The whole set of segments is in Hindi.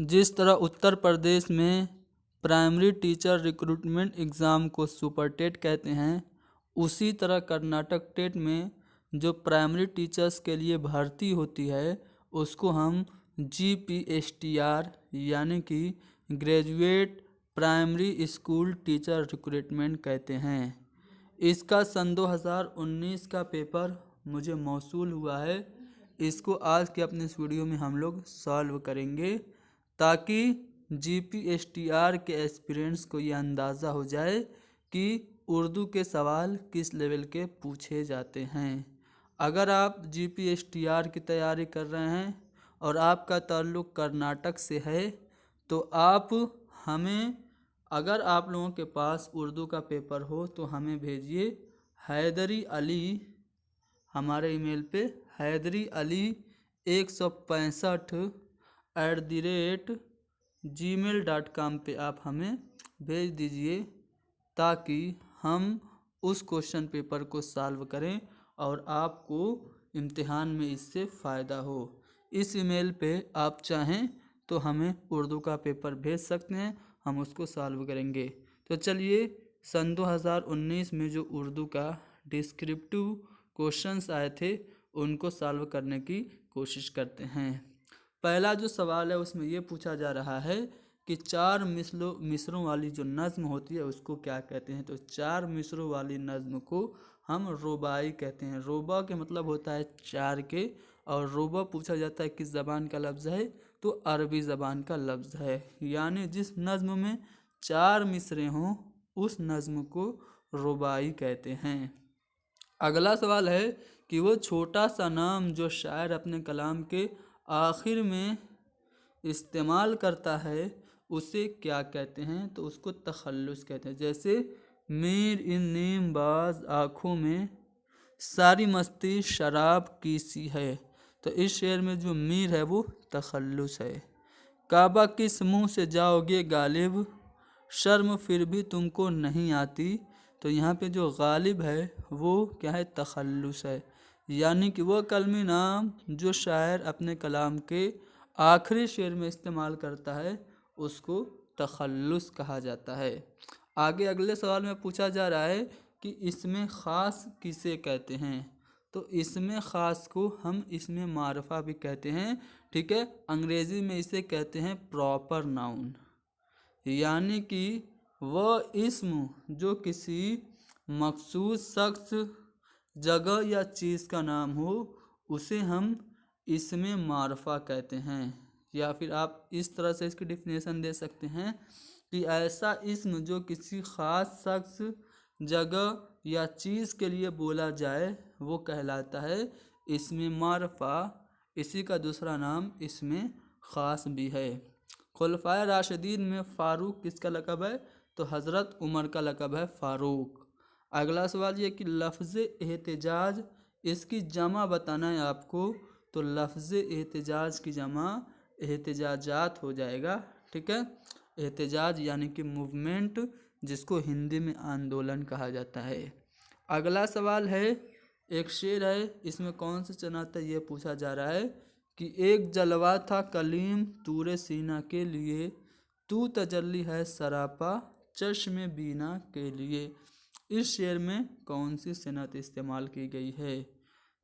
जिस तरह उत्तर प्रदेश में प्राइमरी टीचर रिक्रूटमेंट एग्ज़ाम को सुपर टेट कहते हैं, उसी तरह कर्नाटक टेट में जो प्राइमरी टीचर्स के लिए भर्ती होती है उसको हम GPSTR यानी कि graduate primary school teacher recruitment कहते हैं। इसका सन 2019 का पेपर मुझे मौसूल हुआ है। इसको आज के अपने इस वीडियो में हम लोग सॉल्व करेंगे ताकि GPSTR के एस्पिरेंट्स को ये अंदाज़ा हो जाए कि उर्दू के सवाल किस लेवल के पूछे जाते हैं। अगर आप GPSTR की तैयारी कर रहे हैं और आपका ताल्लुक़ कर्नाटक से है तो आप हमें, अगर आप लोगों के पास उर्दू का पेपर हो तो हमें भेजिए हैदरी अली, हमारे ईमेल पे हैदरी अली 165@gmail.com पे आप हमें भेज दीजिए ताकि हम उस क्वेश्चन पेपर को सॉल्व करें और आपको इम्तिहान में इससे फ़ायदा हो। इस ईमेल पे आप चाहें तो हमें उर्दू का पेपर भेज सकते हैं, हम उसको सॉल्व करेंगे। तो चलिए सन 2019 में जो उर्दू का डिस्क्रिप्टिव क्वेश्चंस आए थे उनको सॉल्व करने की कोशिश करते हैं। पहला जो सवाल है उसमें ये पूछा जा रहा है कि 4 मिसरों वाली जो नज़्म होती है उसको क्या कहते हैं। तो 4 मिसरों वाली नज़्म को हम रुबाई कहते हैं। रुबा के मतलब होता है 4 के, और रुबा पूछा जाता है किस ज़बान का लफ्ज़ है, तो अरबी ज़बान का लफ्ज़ है। यानी जिस नज़्म में 4 मिसरे हों उस नज़्म को रुबाई कहते हैं। अगला सवाल है कि वो छोटा सा नाम जो शायर अपने कलाम के आखिर में इस्तेमाल करता है उसे क्या कहते हैं। तो उसको तखल्लुस कहते हैं। जैसे मीर इन नीम बाज आँखों में सारी मस्ती शराब की सी है, तो इस शेर में जो मीर है वो तखल्लुस है। काबा किस मुँह से जाओगे गालिब, शर्म फिर भी तुमको नहीं आती, तो यहाँ पे जो गालिब है वो क्या है, तखल्लुस है। यानी कि वह कलमी नाम जो शायर अपने कलाम के आखिरी शेर में इस्तेमाल करता है उसको तखल्लुस कहा जाता है। आगे अगले सवाल में पूछा जा रहा है कि इसमें ख़ास किसे कहते हैं। तो इसमें ख़ास को हम इसमें मारफा भी कहते हैं, ठीक है। अंग्रेज़ी में इसे कहते हैं प्रॉपर नाउन। यानी कि वह इस्म जो किसी मखसूस शख्स, जगह या चीज़ का नाम हो उसे हम इसमें मारफा कहते हैं। या फिर आप इस तरह से इसकी डिफिनेशन दे सकते हैं कि ऐसा इस्म जो किसी ख़ास शख्स, जगह या चीज़ के लिए बोला जाए वो कहलाता है इसमें मारफा। इसी का दूसरा नाम इसमें ख़ास भी है। खुलफाए राशिदीन में फ़ारूक किसका लक़ब है, तो हज़रत उमर का लक़ब है फ़ारूक। अगला सवाल ये कि लफ्ज़ एहतिजाज इसकी जमा बताना है आपको। तो लफ्ज़ एहतिजाज की जमा एहतिजाजात हो जाएगा, ठीक है। एहतिजाज यानी कि मूवमेंट, जिसको हिंदी में आंदोलन कहा जाता है। अगला सवाल है, एक शेर है, इसमें कौन सा चनाता ये पूछा जा रहा है कि एक जलवा था कलीम तूरे सीना के लिए, तू तजल्ली है सरापा चश्मे बीना के लिए। इस शेर में कौन सी सनत इस्तेमाल की गई है।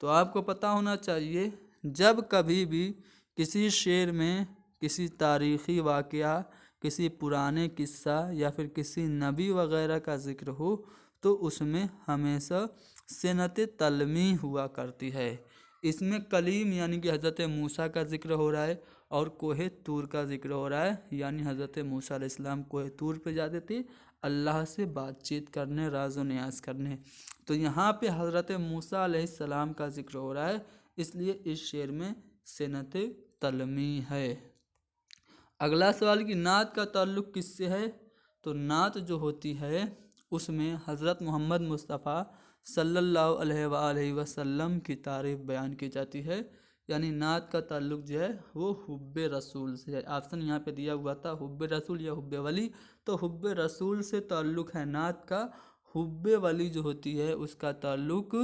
तो आपको पता होना चाहिए जब कभी भी किसी शेर में किसी तारीख़ी वाक़या, किसी पुराने किस्सा या फिर किसी नबी वग़ैरह का ज़िक्र हो तो उसमें हमेशा सनत तलमी हुआ करती है। इसमें कलीम यानी कि हज़रत मूसा का ज़िक्र हो रहा है और कोहे तूर का ज़िक्र हो रहा है। यानी हज़रत मूसा अलैहिस्सलाम कोहे तूर पे जाते थे अल्लाह से बातचीत करने, राज़ो न्याज़ करने। तो यहाँ पे हज़रत मूसा अलैहिस्सलाम का ज़िक्र हो रहा है, इसलिए इस शेर में सनत तलमी है। अगला सवाल कि नात का ताल्लुक़ किससे है। तो नात जो होती है उसमें हज़रत मोहम्मद मुस्तफ़ा सल्लल्लाहु अलैहि वसल्लम की तारीफ़ बयान की जाती है। यानी नात का ताल्लुक़ जो है वो हुब्बे रसूल से है। ऑप्शन यहाँ पे दिया हुआ था हुब्बे रसूल या हुब्बे वली, तो हुब्बे रसूल से ताल्लुक़ है नात का। हुब्बे वली जो होती है उसका ताल्लुक़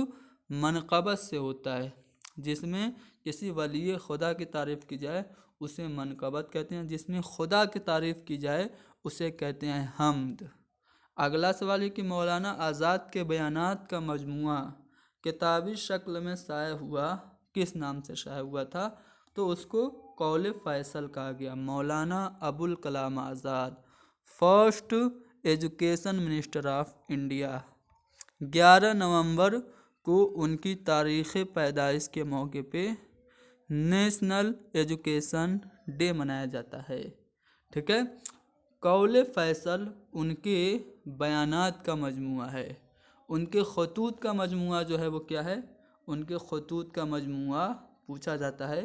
मनक़बत से होता है, जिसमें किसी वली खुदा की तारीफ़ की जाए उसे मनक़बत कहते हैं, जिसमें खुदा की तारीफ़ की जाए उसे कहते हैं हम्द। अगला सवाल है कि मौलाना आज़ाद के बयानात का मजमुआ किताबी शक्ल में शाये हुआ किस नाम से शाये हुआ था? तो उसको कौल फैसल कहा गया। मौलाना Abul Kalam Azad, first education minister of India. 11 नवंबर को उनकी तारीख़ पैदाइश के मौके पे नेशनल एजुकेशन डे मनाया जाता है। ठीक है। कौल फैसल उनके बयानात का मजमुआ है। उनके खतूत का मजमुआ जो है वो क्या है? उनके खतूत का मजमुआ पूछा जाता है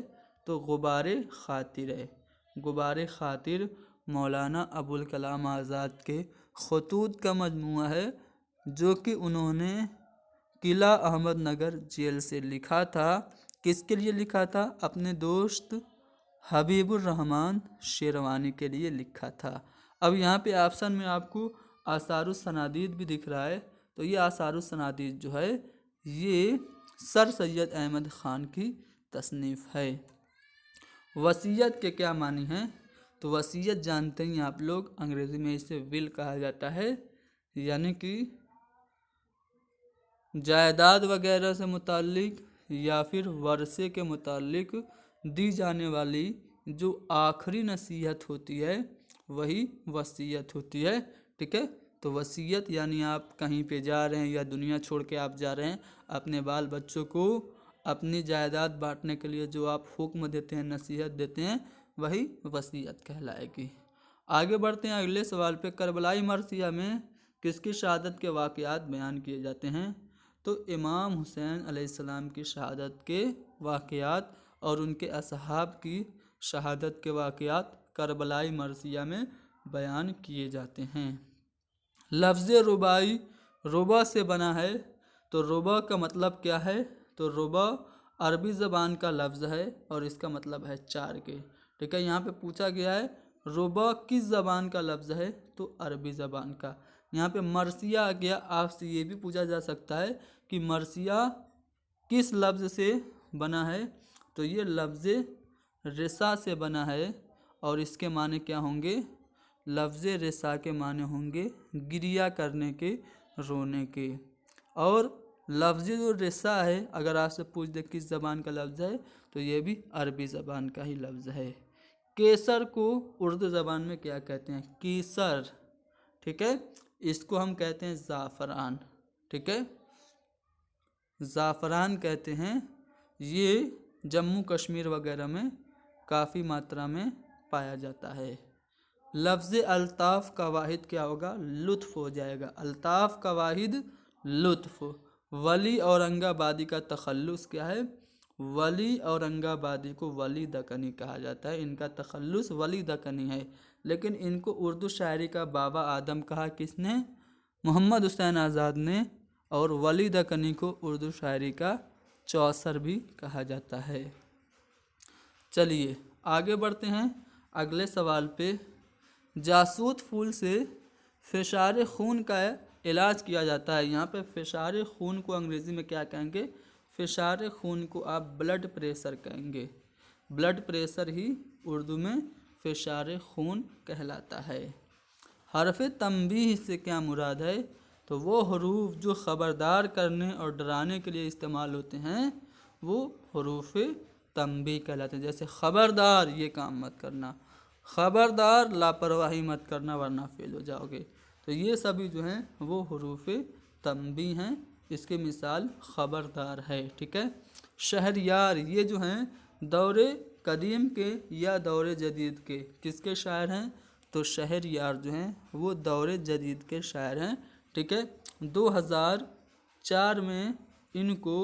तो गुबार खातिर है। गुबार खातिर मौलाना अबुल कलाम आज़ाद के खतूत का मजमुआ है, जो कि उन्होंने किला अहमदनगर जेल से लिखा था। किसके लिए लिखा था? अपने दोस्त हबीबुर रहमान शेरवानी के लिए लिखा था। अब यहाँ पे ऑप्शन में आपको आसारुस सनादीद भी दिख रहा है, तो ये आसारुस सनादीद जो है ये सर सैयद अहमद ख़ान की तसनीफ़ है। वसीयत के क्या मानी हैं? तो वसीयत जानते हैं आप लोग, अंग्रेज़ी में इसे विल कहा जाता है, यानी कि जायदाद वगैरह से मुताल्लिक या फिर वर्षे के मुताल्लिक दी जाने वाली जो आखिरी नसीहत होती है वही वसीयत होती है। ठीक है। तो वसीयत यानी आप कहीं पे जा रहे हैं या दुनिया छोड़ के आप जा रहे हैं, अपने बाल बच्चों को अपनी जायदाद बांटने के लिए जो आप हुक्म देते हैं, नसीहत देते हैं, वही वसीयत कहलाएगी। आगे बढ़ते हैं अगले सवाल पे। करबलाई मरसिया में किसकी शहादत के वाक़यात बयान किए जाते हैं? तो इमाम हुसैन अलैहिस्सलाम की शहादत के वाक़यात और उनके असहाब की शहादत के वाक़यात करबलाई मरसिया में बयान किए जाते हैं। लफ्ज़ रुबाई रुबा से बना है, तो रुबा का मतलब क्या है? तो रुबा अरबी ज़बान का लफ्ज़ है और इसका मतलब है चार के। ठीक है। यहाँ पे पूछा गया है रुबा किस ज़बान का लफ्ज़ है? तो अरबी ज़बान का। यहाँ पे मरसिया आ गया। आपसे ये भी पूछा जा सकता है कि मरसिया किस लफ्ज़ से बना है? तो ये लफ्ज़ रिसा से बना है और इसके माने क्या होंगे? लफ्ज़ रिसा के माने होंगे गिरिया करने के, रोने के। और लफ्ज़ जो रिसा है, अगर आपसे पूछ दे किस ज़बान का लफ्ज़ है, तो ये भी अरबी ज़बान का ही लफ्ज़ है। केसर को उर्दू ज़बान में क्या कहते हैं? कीसर। ठीक है। इसको हम कहते हैं ज़ाफ़रान। ठीक है, ज़ाफ़रान कहते हैं। ये जम्मू कश्मीर वगैरह में काफ़ी मात्रा में पाया जाता है। लफ्ज़ अल्ताफ़ का वाहिद क्या होगा? लुत्फ़ हो जाएगा। अल्ताफ़ का वाहिद लुत्फ़। वली औरंगाबादी का तखल्लुस क्या है? वली औरंगाबादी को वली दकनी कहा जाता है। इनका तखल्लुस वली दकनी है, लेकिन इनको उर्दू शायरी का बाबा आदम कहा किसने? मोहम्मद हुसैन आज़ाद ने। और वली दकनी को उर्दू शायरी का चौसर भी कहा जाता है। चलिए आगे बढ़ते हैं अगले सवाल पे। जासूद फूल से फ़िशार खून का इलाज किया जाता है। यहाँ पे फ़िशार खून को अंग्रेज़ी में क्या कहेंगे? फ़िशार खून को आप ब्लड प्रेशर कहेंगे। ब्लड प्रेशर ही उर्दू में फ़िशार खून कहलाता है। हरफ तंबीह से क्या मुराद है? तो वो हरूफ जो ख़बरदार करने और डराने के लिए इस्तेमाल होते हैं वो हरूफ तंबीह कहलाते हैं। जैसे ख़बरदार ये काम मत करना, ख़बरदार लापरवाही मत करना वरना फेल हो जाओगे। तो ये सभी जो हैं वो हरूफ तंबीह हैं। इसकी मिसाल ख़बरदार है। ठीक है। शहरयार ये जो हैं दौरे कदीम के या दौरे जदीद के किसके शायर हैं? तो शहरयार जो हैं वो दौरे जदीद के शायर हैं। ठीक है। 2004 में इनको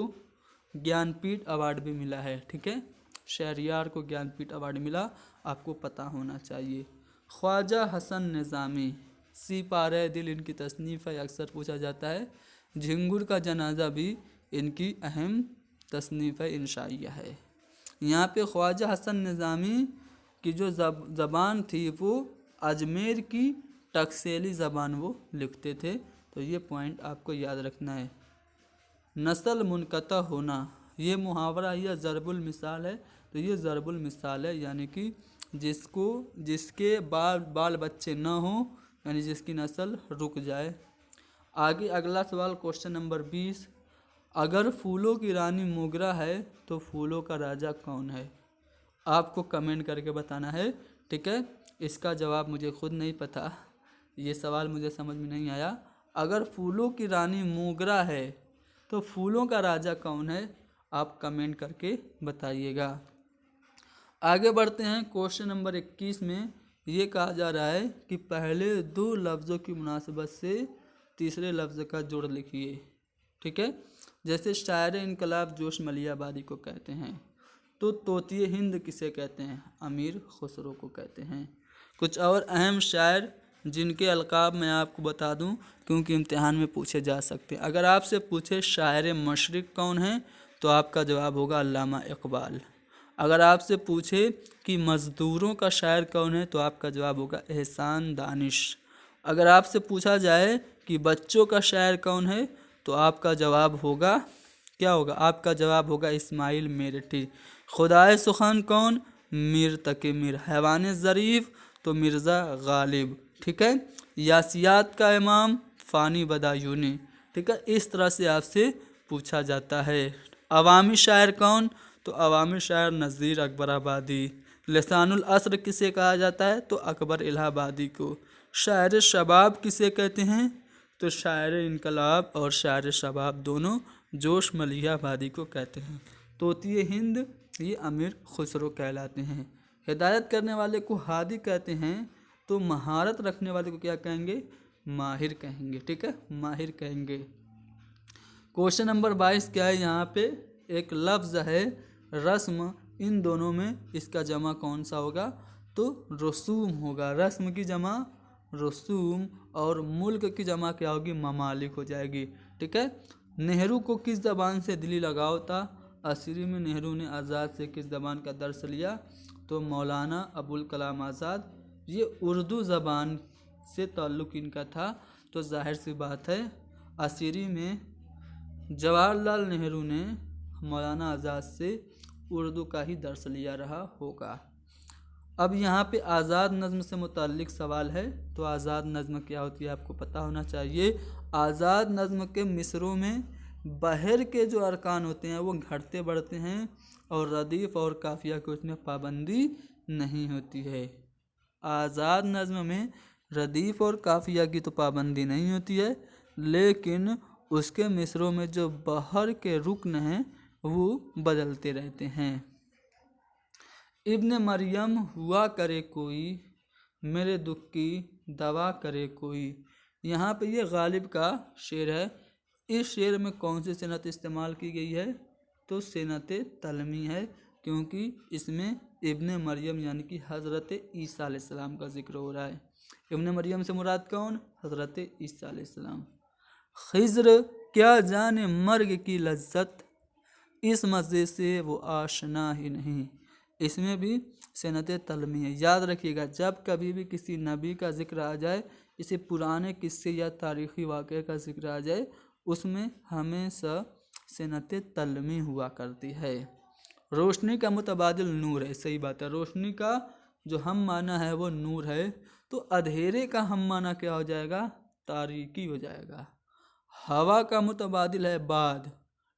ज्ञानपीठ अवार्ड भी मिला है। ठीक है। शहरयार को ज्ञानपीठ अवार्ड मिला, आपको पता होना चाहिए। ख्वाजा हसन निज़ामी, सिपारे दिल इनकी तसनीफ़ है, अक्सर पूछा जाता है। झिंगुर का जनाजा भी इनकी अहम तसनीफ़ इंशाइया है। यहाँ पे ख्वाजा हसन निज़ामी की जो ज़बान थी वो अजमेर की टकसेली ज़बान वो लिखते थे। तो ये पॉइंट आपको याद रखना है। नस्ल मुनक़ता होना ये मुहावरा या ज़रबुल मिसाल है, तो ये ज़रबुल मिसाल है, यानी कि जिसके बाल बच्चे न हो, यानी जिसकी नस्ल रुक जाए। आगे अगला सवाल क्वेश्चन नंबर 20, अगर फूलों की रानी मोगरा है तो फूलों का राजा कौन है? आपको कमेंट करके बताना है, ठीक है। इसका जवाब मुझे खुद नहीं पता, ये सवाल मुझे समझ में नहीं आया। अगर फूलों की रानी मोगरा है तो फूलों का राजा कौन है? आप कमेंट करके बताइएगा। आगे बढ़ते हैं क्वेश्चन नंबर 21 में। ये कहा जा रहा है कि पहले 2 लफ्ज़ों की मुनासिबत से तीसरे लफ्ज़ का जोड़ लिखिए, ठीक है। जैसे शायर इनकलाब जोश मलियाबादी को कहते हैं, तो तोतिए हिंद किसे कहते हैं? अमीर खुसरो को कहते हैं। कुछ और अहम शायर जिनके अलकाब मैं आपको बता दूं, क्योंकि इम्तिहान में पूछे जा सकते हैं। अगर आपसे पूछे शायर मशरिक़ कौन है, तो आपका जवाब होगा अल्लामा इकबाल। अगर आपसे पूछे कि मज़दूरों का शायर कौन है, तो आपका जवाब होगा एहसान दानिश। अगर आपसे पूछा जाए कि बच्चों का शायर कौन है, तो आपका जवाब होगा, क्या होगा? आपका जवाब होगा इस्माइल मेरठी। खुदाए सुखान कौन? मीर तकी मीर। हैवान ज़रीफ़ तो मिर्ज़ा गालिब, ठीक है। यासियात का इमाम फ़ानी बदायूनी, ठीक है। इस तरह से आपसे पूछा जाता है। अवामी शायर कौन? तो अवामी शायर नज़ीर अकबर आबादी। लिसानुल असर किसे कहा जाता है? तो अकबर इलाहाबादी को। शायर शबाब किसे कहते हैं? तो शायर इनकलाब और शायर शबाब दोनों जोश मलियाबादी को कहते हैं। तोतिए हिंद ये अमीर खुसरो कहलाते हैं। हिदायत करने वाले को हादी कहते हैं, तो महारत रखने वाले को क्या कहेंगे? माहिर कहेंगे, ठीक है, माहिर कहेंगे। क्वेश्चन नंबर 22 क्या है? यहाँ पे एक लफ्ज़ है रस्म, इन दोनों में इसका जमा कौन सा होगा? तो रसूम होगा। रस्म की जमा रसूम और मुल्क की जमा क्या होगी? ममालिक हो जाएगी, ठीक है। नेहरू को किस ज़बान से दिली लगाव था? असीरी में नेहरू ने आज़ाद से किस ज़बान का दर्स लिया? तो मौलाना अबुल कलाम आज़ाद। ये उर्दू ज़बान से ताल्लुक़ इनका था, तो जाहिर सी बात है असीरी में जवाहरलाल नेहरू ने मौलाना आज़ाद से उर्दू का ही दर्स लिया रहा होगा। अब यहाँ पे आज़ाद नज़्म से मुताल्लिक़ सवाल है, तो आज़ाद नज़्म क्या होती है आपको पता होना चाहिए। आज़ाद नज़्म के मिसरों में बहर के जो अरकान होते हैं वो घटते बढ़ते हैं, और रदीफ़ और काफ़िया की उसमें पाबंदी नहीं होती है। आज़ाद नज़्म में रदीफ़ और काफ़िया की तो पाबंदी नहीं होती है, लेकिन उसके मिसरों में जो बहर के रुकन हैं वो बदलते रहते हैं। इब्न मरियम हुआ करे कोई, मेरे दुख की दवा करे कोई। यहाँ पे ये गालिब का शेर है। इस शेर में कौन सी सेनत इस्तेमाल की गई है? तो सेनत तलमी है, क्योंकि इसमें इब्न मरियम यानी कि हज़रत ईसा अलैहिस्सलाम का जिक्र हो रहा है। इब्न मरियम से मुराद कौन? हज़रत ईसा अलैहिस्सलाम। खिज़्र क्या जाने मर्ग की लज्जत, इस मज़े से वो आशना ही नहीं। इसमें भी सेनत तलमी है। याद रखिएगा, जब कभी भी किसी नबी का जिक्र आ जाए, इसे पुराने किस्से या तारीख़ी वाक़े का जिक्र आ जाए, उसमें हमेशा सेनत तलमी हुआ करती है। रोशनी का मुतबादिल नूर है, सही बात है। रोशनी का जो हम माना है वो नूर है, तो अंधेरे का हम माना क्या हो जाएगा? तारीकी हो जाएगा। हवा का मुतबादिल है बाद,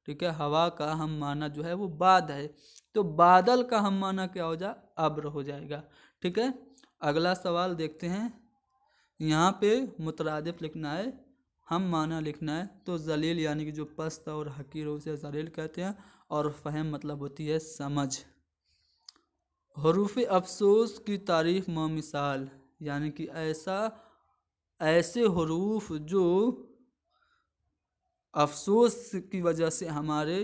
ठीक है। हवा का हम माना जो है वो बाद है, तो बादल का हम माना क्या हो जाए? अब्र हो जाएगा, ठीक है। अगला सवाल देखते हैं। यहाँ पे मुतरादिफ लिखना है, हम माना लिखना है। तो जलील यानी कि जो पस्त और हकीर उसे जलील कहते हैं, और फ़हम मतलब होती है समझ। हरूफ अफसोस की तारीफ में मिसाल, यानी कि ऐसे हरूफ जो अफसोस की वजह से हमारे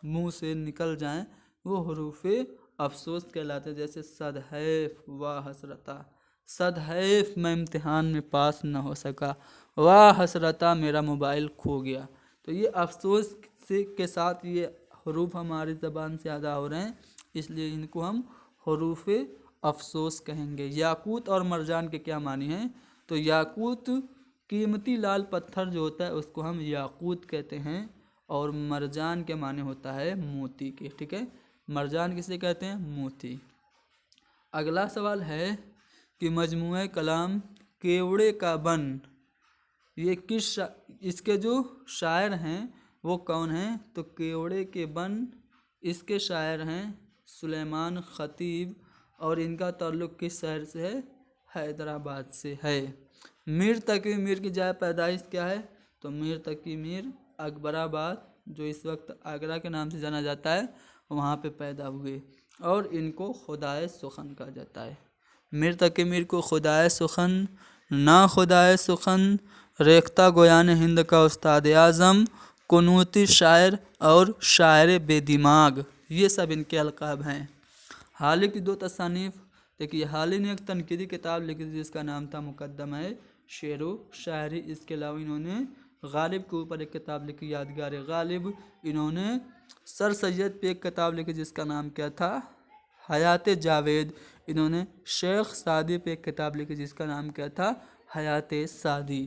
मुंह से निकल जाएं, वो हरूफ अफसोस कहलाते हैं। जैसे सदहैफ वाह हसरता, सदहैफ मैं इम्तिहान में पास न हो सका, वाह हसरता मेरा मोबाइल खो गया। तो ये अफसोस से के साथ ये हरूफ हमारी ज़बान से अदा हो रहे हैं, इसलिए इनको हम हरूफ अफसोस कहेंगे। याकूत और मरजान के क्या मानी हैं? तो याकूत कीमती लाल पत्थर जो होता है उसको हम याकूत कहते हैं, और मरजान के माने होता है मोती के। ठीक है, मरजान किसे कहते हैं? मोती। अगला सवाल है कि मजमूए कलाम केवड़े का बन, ये इसके जो शायर हैं वो कौन हैं? तो केवड़े के बन इसके शायर हैं सुलेमान खतीब, और इनका ताल्लुक़ किस शहर से है? हैदराबाद से है। मीर तकी मीर की जाए पैदाइश क्या है? तो मीर तकी मीर अकबराबाद, जो इस वक्त आगरा के नाम से जाना जाता है, वहाँ पे पैदा हुए, और इनको खुदाए सुखन कहा जाता है। मीर तकी मीर को खुदाए सुखन, ना खुदाए सुखन, रेख्ता गोयान हिंद का उस्ताद आज़म, कुनूती शायर और शायर बेदिमाग, ये सब इनके अलकाब हैं। हाल ही की 2 तसानीफ देखिए, हाल ही ने एक तनकीदी किताब लिखी थी जिसका नाम था मुकद्दमा शेरो शायरी। इसके अलावा इन्होंने गालिब के ऊपर एक किताब लिखी यादगार गालिब। इन्होंने सर सैयद पे एक किताब लिखी जिसका नाम क्या था? हयात जावेद। इन्होंने शेख सादी पे एक किताब लिखी जिसका नाम क्या था? हयात सादी।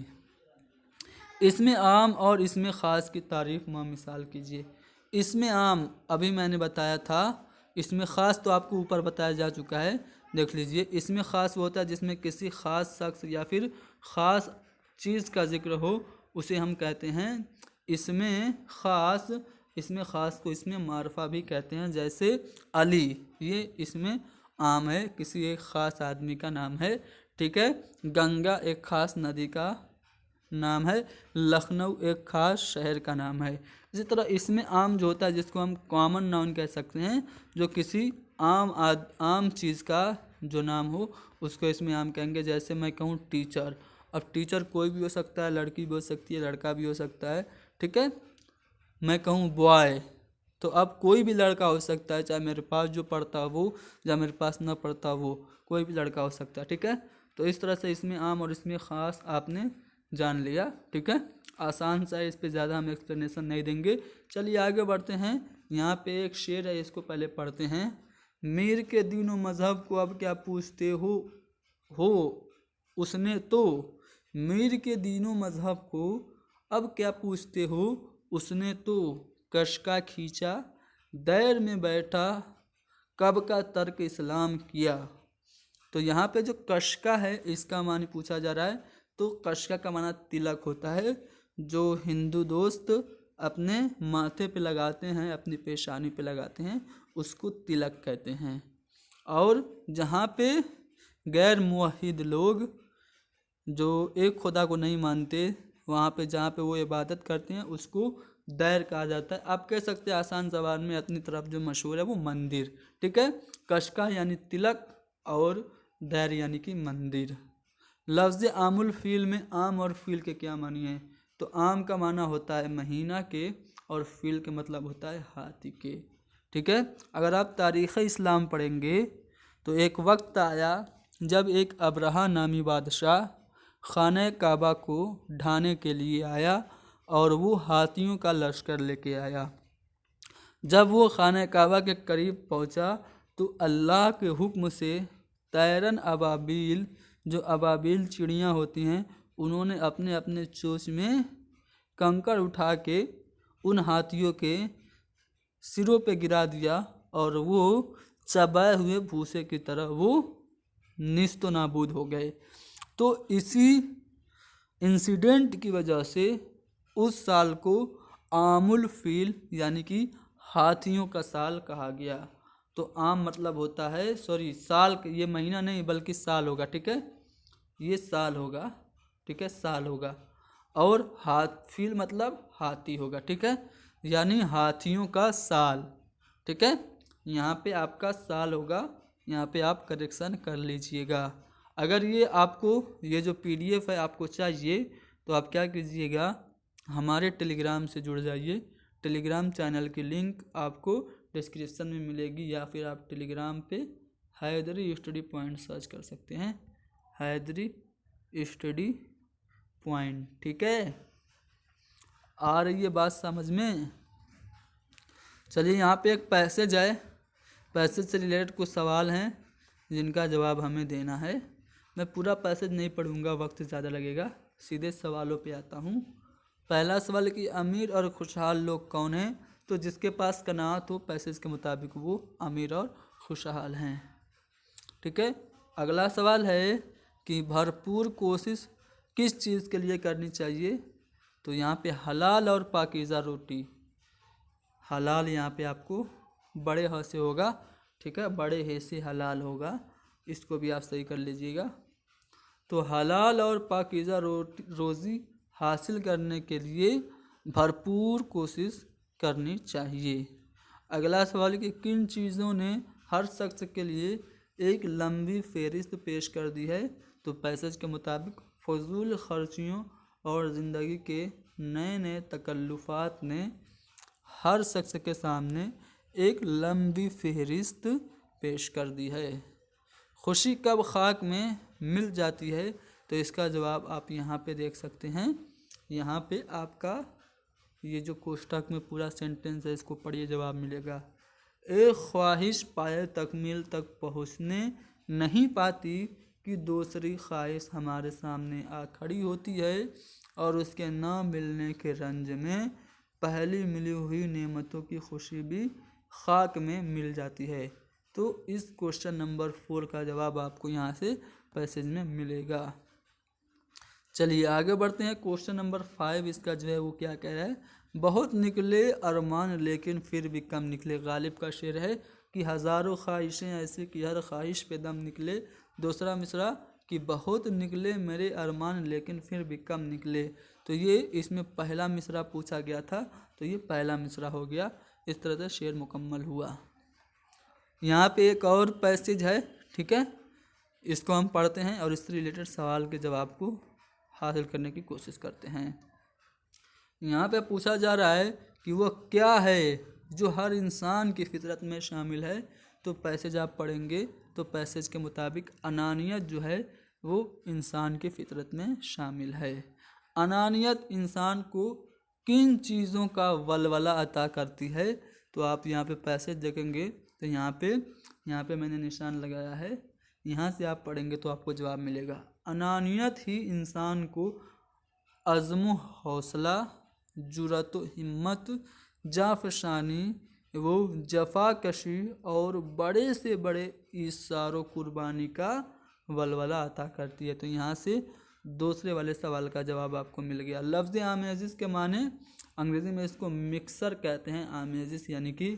इसमें आम और इसमें ख़ास की तारीफ मिसाल कीजिए। इसमें आम अभी मैंने बताया था, इसमें ख़ास तो आपको ऊपर बताया जा चुका है, देख लीजिए। इसमें ख़ास वो होता है जिसमें किसी ख़ास शख्स या फिर ख़ास चीज़ का जिक्र हो, उसे हम कहते हैं इसमें ख़ास। इसमें ख़ास को इसमें मारफा भी कहते हैं, जैसे अली, ये इसमें आम है, किसी एक ख़ास आदमी का नाम है। ठीक है, गंगा एक ख़ास नदी का नाम है, लखनऊ एक ख़ास शहर का नाम है। इसी तरह इसमें आम जो होता है जिसको हम कॉमन नाउन कह सकते हैं, जो किसी आम चीज़ का जो नाम हो उसको इसमें आम कहेंगे। जैसे मैं कहूँ टीचर, अब टीचर कोई भी हो सकता है, लड़की भी हो सकती है, लड़का भी हो सकता है। ठीक है, मैं कहूँ बॉय, तो अब कोई भी लड़का हो सकता है, चाहे मेरे पास जो पढ़ता वो या मेरे पास न पढ़ता वो, कोई भी लड़का हो सकता है। ठीक है, तो इस तरह से इसमें आम और इसमें ख़ास आपने जान लिया। ठीक है, आसान सा है, इस पे ज़्यादा हम एक्सप्लेनेशन नहीं देंगे। चलिए आगे बढ़ते हैं। यहाँ पे एक शेर है, इसको पहले पढ़ते हैं। मीर के दीन व मज़हब को अब क्या पूछते हो उसने तो, मीर के दीन व मज़हब को अब क्या पूछते हो उसने तो, कशका खींचा दैर में बैठा कब का तर्क इस्लाम किया। तो यहाँ पे जो कशका है इसका मानी पूछा जा रहा है, तो कशका का माना तिलक होता है, जो हिंदू दोस्त अपने माथे पे लगाते हैं, अपनी पेशानी पे लगाते हैं, उसको तिलक कहते हैं। और जहाँ पे गैर मुवहिद लोग जो एक खुदा को नहीं मानते, वहाँ पे जहाँ पे वो इबादत करते हैं उसको दैर कहा जाता है। आप कह सकते हैं आसान ज़बान में अपनी तरफ जो मशहूर है वो मंदिर। ठीक है, कशका यानी तिलक और दैर यानी कि मंदिर। लफ्ज़ आमुल फ़ील में आम और फ़ील के क्या मानी है? तो आम का माना होता है महीना के, और फ़ील के मतलब होता है हाथी के। ठीक है, अगर आप तारीख़ इस्लाम पढ़ेंगे तो एक वक्त आया जब एक अबरहा नामी बादशाह खाने काबा को ढाने के लिए आया, और वो हाथियों का लश्कर लेके आया। जब वो खाने काबा के करीब पहुंचा तो अल्लाह के हुक्म से तैरन अबाबील, जो अबाबील चिड़ियाँ होती हैं, उन्होंने अपने अपने चोंच में कंकड़ उठा के उन हाथियों के सिरों पे गिरा दिया, और वो चबाए हुए भूसे की तरह वो निस्तो नाबूद हो गए। तो इसी इंसिडेंट की वजह से उस साल को आमुल फ़ील यानी कि हाथियों का साल कहा गया। तो आम मतलब होता है, सॉरी साल, ये महीना नहीं बल्कि साल होगा। ठीक है, ये साल होगा। ठीक है, साल होगा। और फ़ील मतलब हाथी होगा। ठीक है, यानी हाथियों का साल। ठीक है, यहाँ पे आपका साल होगा, यहाँ पे आप करेक्शन कर लीजिएगा। अगर ये आपको ये जो PDF है आपको चाहिए तो आप क्या कीजिएगा, हमारे टेलीग्राम से जुड़ जाइए। टेलीग्राम चैनल की लिंक आपको डिस्क्रिप्शन में मिलेगी, या फिर आप टेलीग्राम पे हैदरी स्टडी पॉइंट सर्च कर सकते हैं, हैदरी स्टडी पॉइंट। ठीक है, आ रही है बात समझ में? चलिए यहाँ पे एक पैसेज है, पैसेज से रिलेटेड कुछ सवाल हैं जिनका जवाब हमें देना है। मैं पूरा पैसेज नहीं पढ़ूंगा, वक्त ज़्यादा लगेगा, सीधे सवालों पे आता हूँ। पहला सवाल कि अमीर और खुशहाल लोग कौन हैं, तो जिसके पास कनात हो पैसेज के मुताबिक वो अमीर और खुशहाल हैं। ठीक है। अगला सवाल है कि भरपूर कोशिश किस चीज़ के लिए करनी चाहिए, तो यहाँ पे हलाल और पाकीज़ा रोटी। हलाल यहाँ पे आपको बड़े ह से होगा, ठीक है, बड़े हे से हलाल होगा, इसको भी आप सही कर लीजिएगा। तो हलाल और पाकीज़ा रोज़ी हासिल करने के लिए भरपूर कोशिश करनी चाहिए। अगला सवाल कि किन चीज़ों ने हर शख्स के लिए एक लंबी फहरिस्त पेश कर दी है, तो पैसेज के मुताबिक फजूल खर्चियों और ज़िंदगी के नए नए तकल्लुफ़ात ने हर शख्स के सामने एक लंबी फहरिस्त पेश कर दी है। खुशी कब खाक में मिल जाती है, तो इसका जवाब आप यहाँ पे देख सकते हैं। यहाँ पे आपका ये जो कोष्ठक में पूरा सेंटेंस है इसको पढ़िए, जवाब मिलेगा। एक ख्वाहिश पाए तकमील तक पहुँचने नहीं पाती कि दूसरी ख्वाहिश हमारे सामने आ खड़ी होती है और उसके ना मिलने के रंज में पहली मिली हुई नेमतों की खुशी भी खाक में मिल जाती है। तो इस क्वेश्चन नंबर 4 का जवाब आपको यहाँ से पैसेज में मिलेगा। चलिए आगे बढ़ते हैं। क्वेश्चन नंबर 5 इसका जो है वो क्या कह रहा है, बहुत निकले अरमान लेकिन फिर भी कम निकले। गालिब का शेर है कि हज़ारों ख्वाहिशें ऐसी कि हर ख्वाहिश पे दम निकले। दूसरा मिसरा कि बहुत निकले मेरे अरमान लेकिन फिर भी कम निकले। तो ये इसमें पहला मिसरा पूछा गया था, तो ये पहला मिसरा हो गया। इस तरह से शेर मुकम्मल हुआ। यहाँ पे एक और पैसेज है, ठीक है, इसको हम पढ़ते हैं और इससे रिलेटेड सवाल के जवाब को हासिल करने की कोशिश करते हैं। यहाँ पे पूछा जा रहा है कि वह क्या है जो हर इंसान की फितरत में शामिल है, तो पैसेज आप पढ़ेंगे तो पैसेज के मुताबिक अनानियत जो है वो इंसान की फितरत में शामिल है। अनानियत इंसान को किन चीज़ों का वलवला अता करती है, तो आप यहाँ पे पैसेज देखेंगे तो यहाँ पे मैंने निशान लगाया है, यहाँ से आप पढ़ेंगे तो आपको जवाब मिलेगा। अनानियत ही इंसान को अज़्म हौसला, जुरत हिम्मत, जाफशानी वो जफाकशी और बड़े से बड़े इशारों कुर्बानी का वलवला अता करती है। तो यहाँ से दूसरे वाले सवाल का जवाब आपको मिल गया। लफ्ज़ आमेजिस के माने अंग्रेज़ी में इसको मिक्सर कहते हैं, आमेजिस यानी कि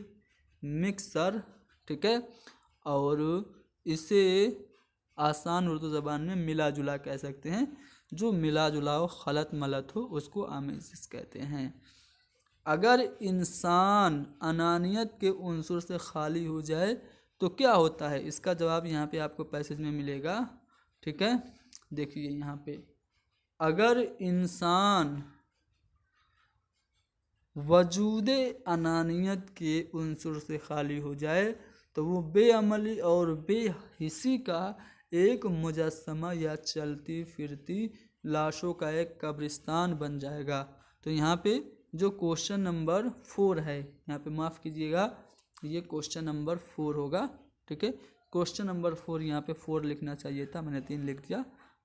मिक्सर, ठीक है, और इसे आसान उर्दू ज़बान में मिला जुला कह सकते हैं। जो मिला जुला हो, खलत मलत हो, उसको आमेजिस कहते हैं। अगर इंसान अनानियत के उनसुर से खाली हो जाए तो क्या होता है, इसका जवाब यहाँ पे आपको पैसेज में मिलेगा, ठीक है। देखिए यहाँ पे, अगर इंसान वजूदे अनानियत के उनसुर से खाली हो जाए तो वो बेअमली और बेहिसी का एक मुजस्समा या चलती फिरती लाशों का एक कब्रिस्तान बन जाएगा। तो यहाँ पे जो क्वेश्चन नंबर 4 है, यहाँ पे माफ़ कीजिएगा, ये क्वेश्चन नंबर 4 होगा, ठीक है। क्वेश्चन नंबर 4 यहाँ पे 4 लिखना चाहिए था, मैंने 3 लिख दिया।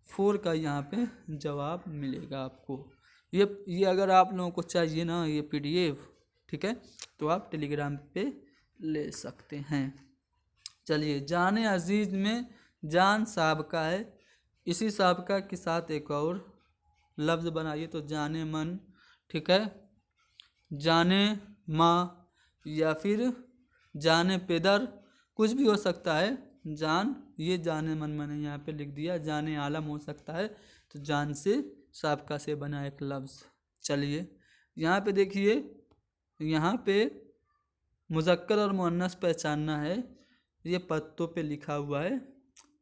4 का यहाँ पे जवाब मिलेगा आपको। ये अगर आप लोगों को चाहिए ना ये PDF, ठीक है, तो आप टेलीग्राम पे ले सकते हैं। चलिए, जाने अजीज़ में जान साबका है, इसी साबका के साथ एक और लफ्ज़ बनाइए, तो जाने मन, ठीक है, जाने माँ या फिर जाने पेदर, कुछ भी हो सकता है। जान, ये जाने मन मैंने यहाँ पे लिख दिया, जाने आलम हो सकता है, तो जान से साबका से बना एक लफ्ज़। चलिए यहाँ पे देखिए, यहाँ पे मुज़क्कर और मुअन्नस पहचानना है, ये पत्तों पे लिखा हुआ है,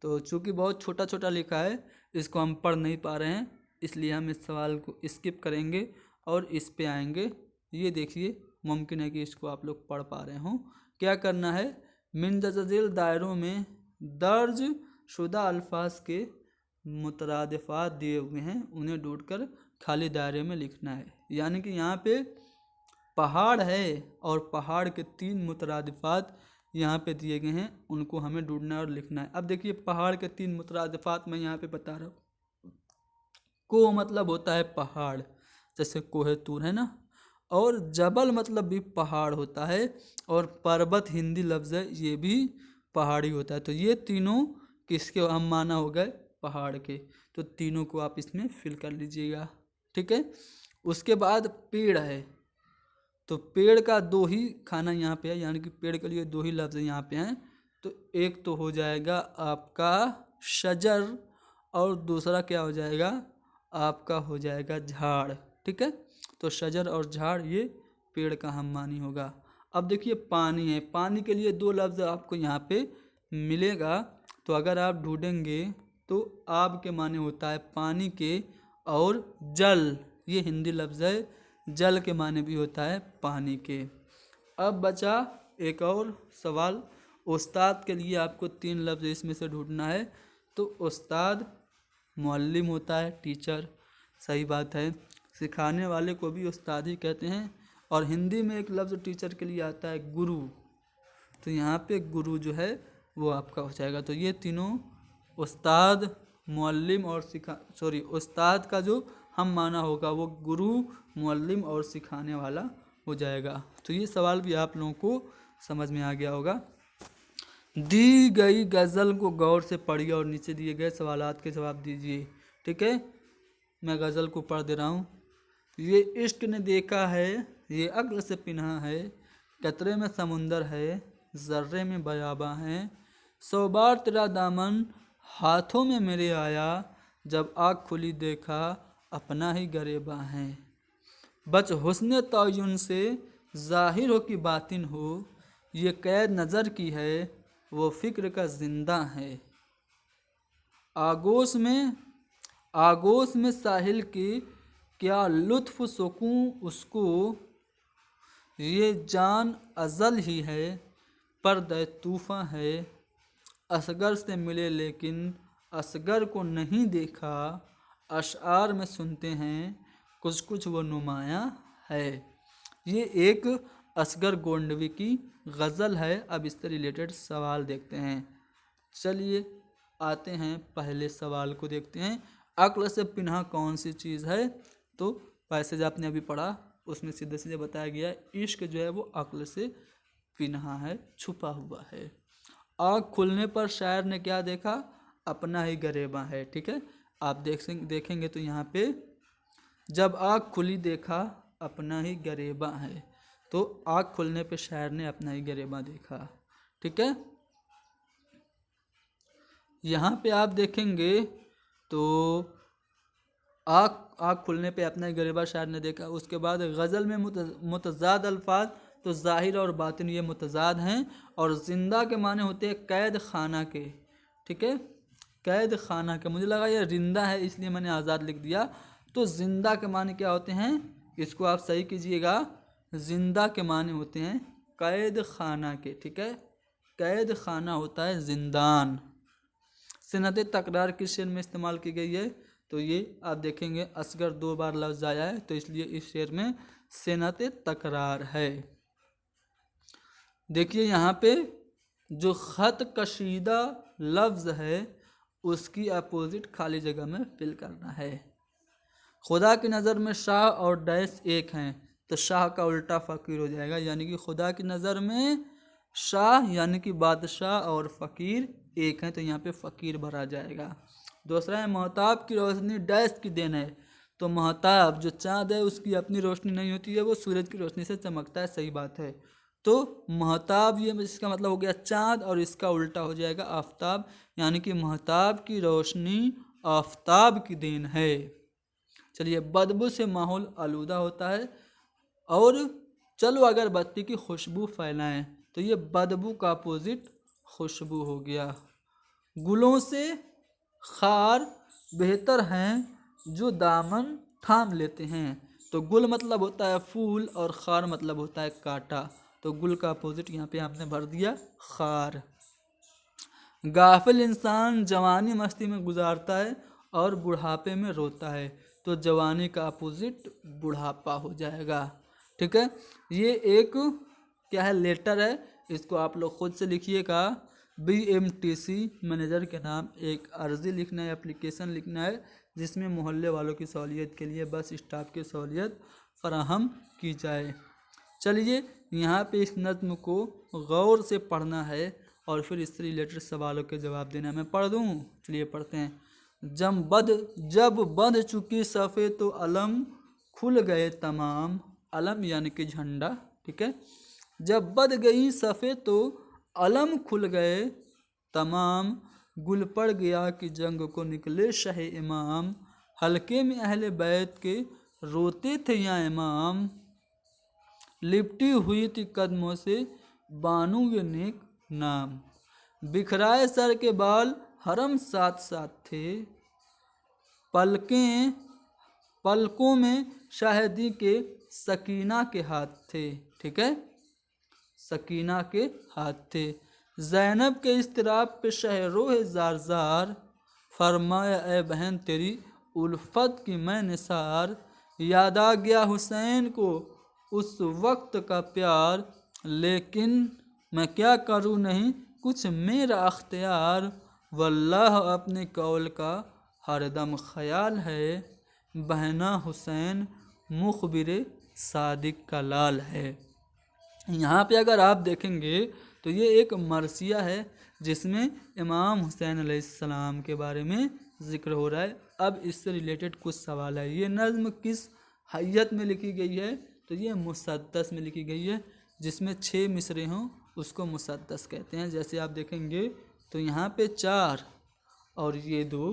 तो चूँकि बहुत छोटा छोटा लिखा है इसको हम पढ़ नहीं पा रहे हैं, इसलिए हम इस सवाल को स्किप करेंगे और इस पे आएंगे। ये देखिए, मुमकिन है कि इसको आप लोग पढ़ पा रहे हों। क्या करना है, मुंदरजिल दायरों में दर्ज शुदा अल्फाज के मुतरादिफात दिए हुए हैं, उन्हें ढूंढकर खाली दायरे में लिखना है। यानी कि यहाँ पे पहाड़ है और पहाड़ के 3 मुतरादिफात यहाँ पे दिए गए हैं, उनको हमें ढूंढना और लिखना है। अब देखिए, पहाड़ के 3 मुतरादिफात मैं यहाँ पे बता रहा हूँ। को मतलब होता है पहाड़, जैसे कोहे तूर है ना। और जबल मतलब भी पहाड़ होता है, और पर्वत हिंदी लफ्ज़ है, ये भी पहाड़ी होता है। तो ये तीनों किसके हम माना हो गए, पहाड़ के। तो तीनों को आप इसमें फिल कर लीजिएगा, ठीक है। उसके बाद पेड़ है, तो पेड़ का दो ही खाना यहाँ पे है, यानी कि पेड़ के लिए दो ही लफ्ज़ यहाँ पे हैं। तो एक तो हो जाएगा आपका शजर, और दूसरा क्या हो जाएगा, आपका हो जाएगा झाड़, ठीक है। तो शजर और झाड़ ये पेड़ का हम मानी होगा। अब देखिए पानी है, पानी के लिए दो लफ्ज़ आपको यहाँ पे मिलेगा। तो अगर आप ढूंढेंगे तो आब के माने होता है पानी के, और जल ये हिंदी लफ्ज़ है, जल के माने भी होता है पानी के। अब बचा एक और सवाल, उस्ताद के लिए आपको तीन लफ्ज़ इसमें से ढूंढना है। तो उस्ताद मुअल्लिम होता है, टीचर, सही बात है। सिखाने वाले को भी उस्ताद ही कहते हैं। और हिंदी में एक लफ्ज़ टीचर के लिए आता है गुरु, तो यहाँ पे गुरु जो है वो आपका हो जाएगा। तो ये तीनों उस्ताद, मुअल्लिम और उस्ताद का जो हम माना होगा वो गुरु, मुअल्लिम और सिखाने वाला हो जाएगा। तो ये सवाल भी आप लोगों को समझ में आ गया होगा। दी गई गज़ल को गौर से पढ़िए और नीचे दिए गए सवालात के जवाब दीजिए, ठीक है। मैं गज़ल को पढ़ दे रहा हूँ। ये इश्क ने देखा है, ये अक्ल से पिन्हा है, कतरे में समुंदर है, ज़र्रे में बयाबा है, 100 बार तेरा दामन हाथों में मेरे आया, जब आँख खुली देखा अपना ही गरेबा है। बच हुस्न तय्युन से ज़ाहिर हो कि बातिन हो, ये कैद नज़र की है, वो फ़िक्र का जिंदा है। आगोश में साहिल की क्या लुत्फ़ सुकून उसको, ये जान अज़ल ही है, पर्दे तूफ़ां है। असगर से मिले लेकिन असगर को नहीं देखा, अशआर में सुनते हैं कुछ कुछ वो नुमायाँ है। ये एक असगर गोंडवी की गज़ल है। अब इससे रिलेटेड सवाल देखते हैं। चलिए आते हैं पहले सवाल को देखते हैं। अक्ल से पिन्हा कौन सी चीज़ है? तो पैसेज आपने अभी पढ़ा, उसमें सीधे सीधे बताया गया है, इश्क जो है वो अक्ल से पिन्हा है, छुपा हुआ है। आँख खुलने पर शायर ने क्या देखा? अपना ही गरेबा है, ठीक है। आप देखेंगे तो यहाँ पे जब आँख खुली देखा अपना ही गरेबा है, तो आँख खुलने पे शायर ने अपना ही गरेबा देखा, ठीक है। यहाँ पे आप देखेंगे तो आँख खुलने पे अपना ही गरेबा शायर ने देखा। उसके बाद गज़ल में मुतज़ाद अल्फाज, तो ज़ाहिर और बातिन ये मुतज़ाद हैं। और ज़िंदा के माने होते हैं कैद खाना के, ठीक है, कैद खाना के। मुझे लगा ये रिंदा है इसलिए मैंने आज़ाद लिख दिया। तो ज़िंदा के माने क्या होते हैं, इसको आप सही कीजिएगा। ज़िंदा के माने होते हैं कैद खाना के, ठीक है। कैद खाना होता है जिंदान। सिनत तकरार किस शेर में इस्तेमाल की गई है? तो ये आप देखेंगे असगर 2 बार लफ्ज़ आया है, तो इसलिए इस शेर में सिनत तकरार है। देखिए यहाँ पे जो ख़त कशीदा लफ्ज़ है उसकी अपोजिट खाली जगह में फिल करना है। खुदा की नज़र में शाह और डैश एक हैं, तो शाह का उल्टा फ़कीर हो जाएगा, यानी कि खुदा की नज़र में शाह यानी कि बादशाह और फ़कीर एक हैं, तो यहाँ पे फ़कीर भरा जाएगा। दूसरा है महताब की रोशनी डैश की देन है, तो महताब जो चाँद है उसकी अपनी रोशनी नहीं होती है, वो सूरज की रोशनी से चमकता है, सही बात है। तो महताब ये इसका मतलब हो गया चाँद, और इसका उल्टा हो जाएगा आफताब, यानी कि महताब की रोशनी आफताब की देन है। चलिए बदबू से माहौल आलूदा होता है, और चलो अगरबत्ती की खुशबू फैलाएं, तो ये बदबू का अपोजिट खुशबू हो गया। गुलों से खार बेहतर हैं जो दामन थाम लेते हैं, तो गुल मतलब होता है फूल और खार मतलब होता है कांटा, तो गुल का अपोजिट यहाँ पे आपने भर दिया खार। गाफिल इंसान जवानी मस्ती में गुजारता है और बुढ़ापे में रोता है, तो जवानी का अपोजिट बुढ़ापा हो जाएगा, ठीक है। ये एक क्या है, लेटर है, इसको आप लोग खुद से लिखिएगा। BMTC मैनेजर के नाम एक अर्जी लिखना है, एप्लीकेशन लिखना है, जिसमें मोहल्ले वालों की सहूलियत के लिए बस स्टाफ की सहूलियत फराहम की जाए। चलिए यहाँ पे इस नज़्म को गौर से पढ़ना है और फिर इससे रिलेटेड सवालों के जवाब देना है। मैं पढ़ दूँ, चलिए पढ़ते हैं। जब बंध चुकी सफ़े तो अलम खुल गए तमाम, अलम यानी कि झंडा, ठीक है। जब बद गई सफ़े तो अलम खुल गए तमाम, गुल पड़ गया कि जंग को निकले शह इमाम, हल्के में अहले बैत के रोते थे या इमाम, लिपटी हुई थी कदमों से बानू ये नेक नाम, बिखराए सर के बाल हरम साथ साथ थे, पलकों में शाहिदी के सकीना के हाथ थे, ठीक है, सकीना के हाथ थे। ज़ैनब के इस्तराब पे शहरों है जार जार, फरमाया ए बहन तेरी उल्फत की मैं निसार, याद आ गया हुसैन को उस वक्त का प्यार, लेकिन मैं क्या करूँ नहीं कुछ मेरा अख्तियार, वल्लाह अपने कौल का हरदम ख्याल है, बहना हुसैन मुखबिर सादिक का लाल है। यहाँ पे अगर आप देखेंगे तो ये एक मरसिया है जिसमें इमाम हुसैन अलैहिस्सलाम के बारे में जिक्र हो रहा है। अब इससे रिलेटेड कुछ सवाल है। ये नज़्म किस हैयत में लिखी गई है? तो ये मुसद्दस में लिखी गई है, जिसमें 6 मिसरे हों उसको मुसद्दस कहते हैं। जैसे आप देखेंगे तो यहाँ पे 4 और ये 2,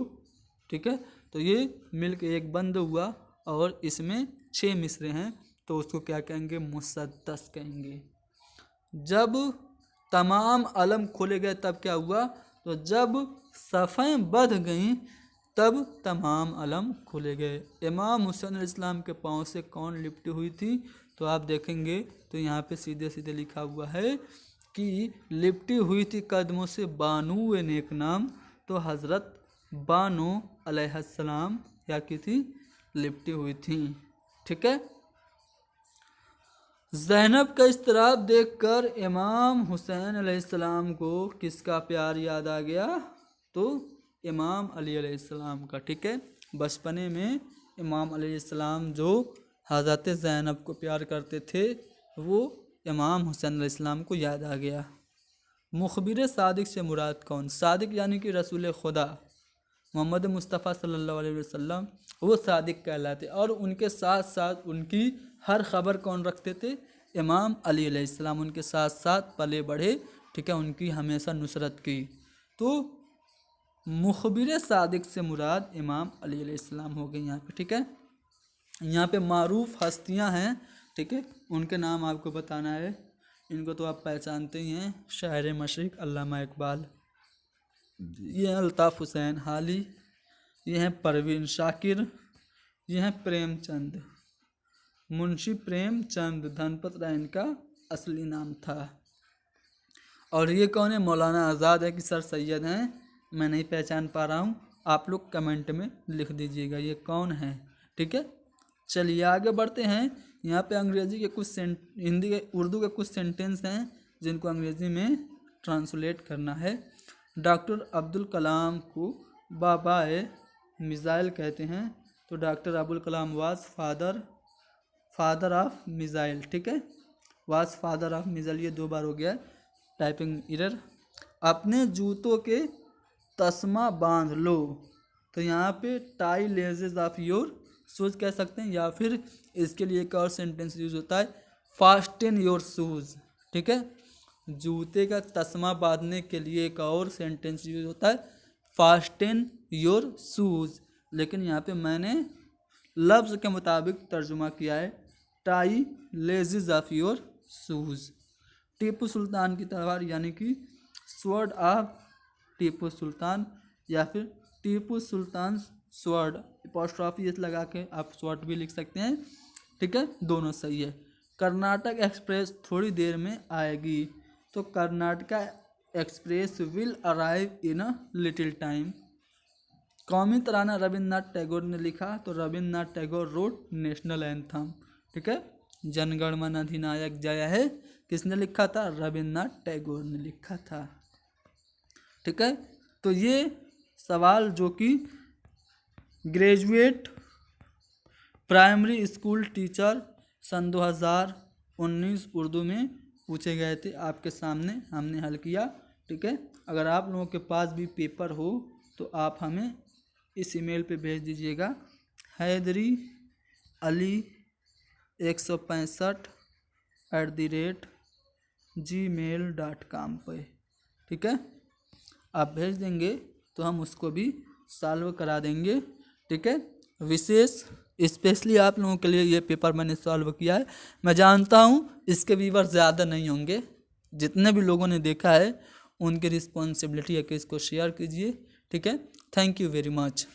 ठीक है, तो ये मिलकर एक बंद हुआ और इसमें 6 मिसरे हैं, तो उसको क्या कहेंगे? मुसद्दस कहेंगे। जब तमाम अलम खोले गए तब क्या हुआ? तो जब सफ़ें बध गईं तब तमाम अलम खोले गए। इमाम हुसैन अलैहिस्सलाम के पाँव से कौन लिपटी हुई थी? तो आप देखेंगे तो यहाँ पे सीधे सीधे लिखा हुआ है कि लिपटी हुई थी कदमों से बानू व नेक नाम, तो हज़रत बानो अलैहिस्सलाम क्या की थी? लिपटी हुई थी, ठीक है। ज़ैनब का इस्तराब देखकर इमाम हुसैन अलैहिस्सलाम को किसका प्यार याद आ गया? तो इमाम अली अलैहिस्सलाम का, ठीक है। बचपने में इमाम अलैहिस्सलाम जो हज़रत ज़ैनब को प्यार करते थे वो इमाम हुसैन अलैहिस्सलाम को याद आ गया। मुखबिर सादिक से मुराद कौन? सादिक यानी कि रसूल खुदा मोहम्मद मुस्तफ़ा सल्लल्लाहु अलैहि वसल्लम, वो सादिक कहलाते। और उनके साथ साथ उनकी हर खबर कौन रखते थे? इमाम अली अलैहिस्सलाम उनके साथ साथ पले बढ़े, ठीक है, उनकी हमेशा नुसरत की। तो मुखबिर सादिक से मुराद इमाम अली अलैहिस्सलाम हो गए यहाँ पे, ठीक है। यहाँ पे मारूफ हस्तियाँ हैं, ठीक है, उनके नाम आपको बताना है। इनको तो आप पहचानते ही हैं, शायर मशरिक़ अल्लामा इकबाल, ये हैं अल्ताफ़ हुसैन हाली, ये हैं परवीन शाकिर, ये हैं प्रेमचंद, मुंशी प्रेमचंद धनपत राय इनका असली नाम था। और ये कौन है? मौलाना आज़ाद है कि सर सैयद हैं? मैं नहीं पहचान पा रहा हूँ, आप लोग कमेंट में लिख दीजिएगा ये कौन है, ठीक है। चलिए आगे बढ़ते हैं। यहाँ पे अंग्रेजी के कुछ हिंदी के उर्दू के कुछ सेंटेंस हैं जिनको अंग्रेजी में ट्रांसलेट करना है। डॉक्टर अब्दुल कलाम को बाबाए मिसाइल कहते हैं, तो doctor Abdul Kalam was father of missile, ठीक है, वाज फादर ऑफ मिसाइल, ये 2 बार हो गया, टाइपिंग एरर। अपने जूतों के तस्मा बांध लो, तो यहाँ पे tie laces of your shoes कह सकते हैं, या फिर इसके लिए एक और सेंटेंस यूज होता है फास्टन योर शूज़, ठीक है। जूते का तस्मा बांधने के लिए एक और सेंटेंस यूज होता है फास्टन योर शूज़, लेकिन यहाँ पे मैंने लफ्ज़ के मुताबिक तर्जुमा किया है tie laces of your shoes. Tipu Sultan की तलवार यानी कि स्वॉर्ड ऑफ टीपू सुल्तान, या फिर टीपू सुल्तान स्वॉर्ड, अपॉस्ट्रॉफी ये लगा के आप स्वॉर्ड भी लिख सकते हैं, ठीक है, दोनों सही है। कर्नाटक एक्सप्रेस थोड़ी देर में आएगी, तो Karnataka express will arrive in a little time. कौमी तराना रविन्द्रनाथ टैगोर ने लिखा, तो Rabindranath Tagore wrote national anthem, ठीक है। जनगण मन अधिनायक जय है किसने लिखा था? रविन्द्रनाथ टैगोर ने लिखा था। ठीक है। तो ये सवाल जो कि ग्रेजुएट प्राइमरी स्कूल टीचर सन 2019 उर्दू में पूछे गए थे, आपके सामने हमने हल किया। ठीक है, अगर आप लोगों के पास भी पेपर हो तो आप हमें इस ईमेल पे भेज दीजिएगा, हैदरी अली 165@gmail.com पे। ठीक है, आप भेज देंगे तो हम उसको भी सॉल्व करा देंगे। ठीक है, विशेष स्पेशली आप लोगों के लिए ये पेपर मैंने सॉल्व किया है। मैं जानता हूँ इसके व्यूअर ज़्यादा नहीं होंगे, जितने भी लोगों ने देखा है उनकी रिस्पॉन्सिबिलिटी है कि इसको शेयर कीजिए। ठीक है, थैंक यू वेरी मच।